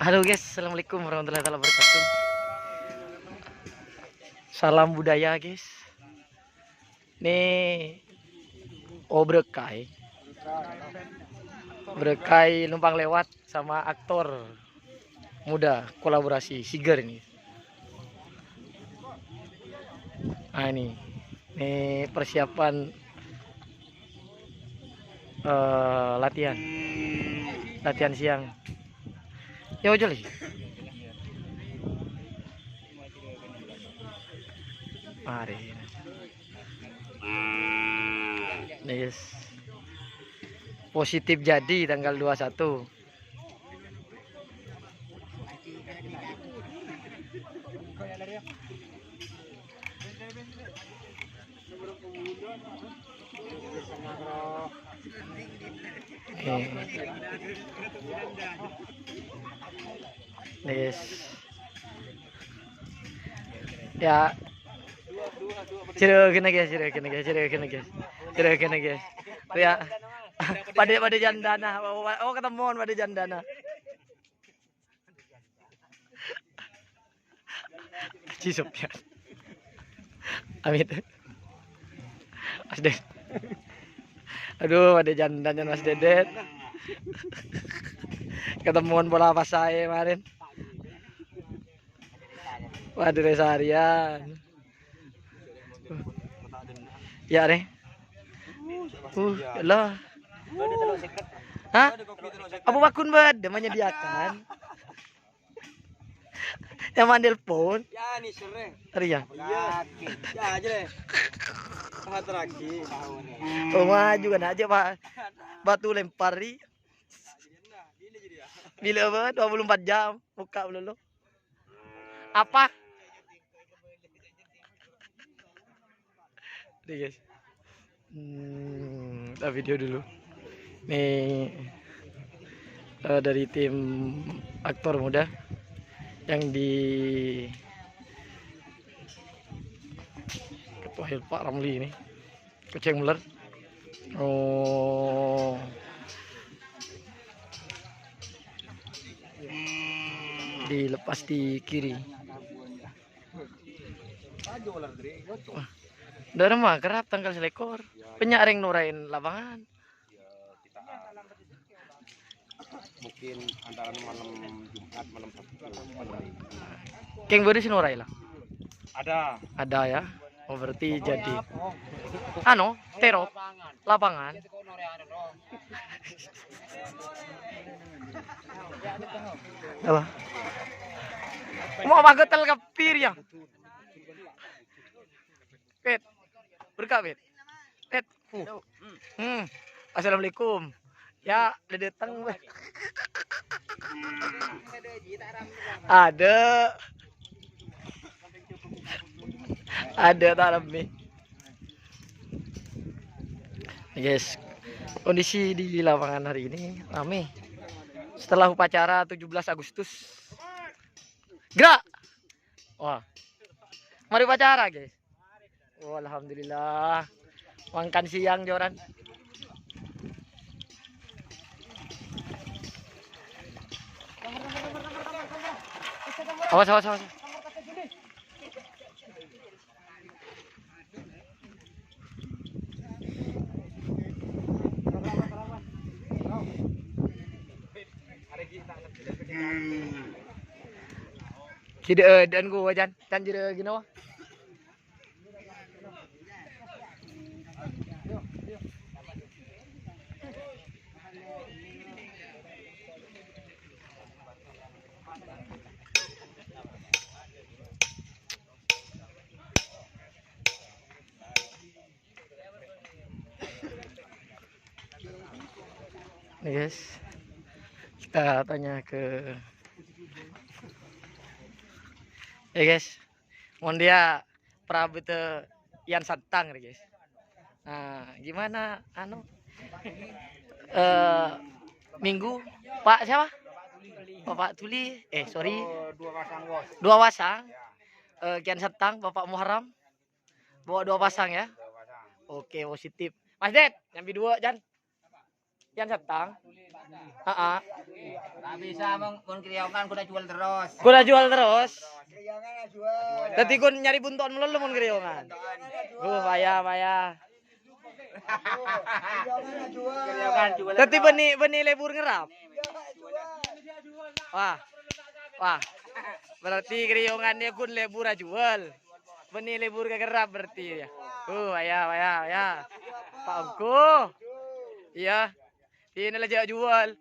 Halo guys, assalamualaikum warahmatullahi wabarakatuh. Salam budaya guys. Nih, Brekai numpang lewat sama aktor muda kolaborasi Siger ini. Nah ini persiapan latihan siang. Ya ojo lagi. Mari. Yes. Positif jadi tanggal 21. Yes. Ya. Cireukeun guys. Ya. Pada jandana. Oh, ketemuan pada jandana. Cisupnya. Amit. Mas Ded. Aduh, pada jandana Mas Dedet. Ketemuan bola pas saya kemarin. Waduh, seharian. Ya nih. Lah. Hah? Abu Bakun bad, dia menyediakan. Yang mandel pun. Ya nih sore. Ria. Iya. Ya aja deh. Sangat lagi. Oh maju kan aja Pak. Batu lempar ri. Bila apa? 24 jam buka dulu. Apa? Nih guys. Kita video dulu. Nih dari tim aktor muda yang di Ketua Pak Ramli ini, Kucing Muller. Oh, dilepas di kiri. Udah mah kerap tanggal selekor. Penyaring nurain lapangan. Mungkin antara malam Jumat malam Sabtu. Keng baru sih nurai lah. Ada ya. Oh berarti jadi terop lapangan. Apa? Mau bagetel kepir ya. Pet. Berkah pet. Pet. Assalamualaikum. Ya, udah datang. Ada tak nih. Yes. Kondisi di lapangan hari ini rame. Setelah upacara 17 Agustus. Gerak. Wah. Mari upacara, guys. Oh, alhamdulillah. Makan siang joran. Awas. Kida dan gua jan jira gini wah. Nih guys, kita tanya ke guys, mohon dia Prabute Yan Santang nih guys. Nah, gimana minggu Pak siapa? Bapak Tuli, sorry. Dua pasang. Kian Santang, Bapak Muharram. Bawa 2 pasang ya. Oke, positif. Mas Ded, nyambi 2 Jan. Yan satang. Ah. Nggak bisa mun kriyokan kuda jual terus. Kuda jual terus. Kriyangan jual. Dadi kun nyari buntuan melulu mun kriyongan. Payah. Kriyangan jual. Kriyokan jual. Dadi beni lebur ngerap. Wah. Berarti kriyongannya kun lebur jual. Beni lebur kegerap berarti ya. Payah. Pak Ongko. Iya. Ini aja jual.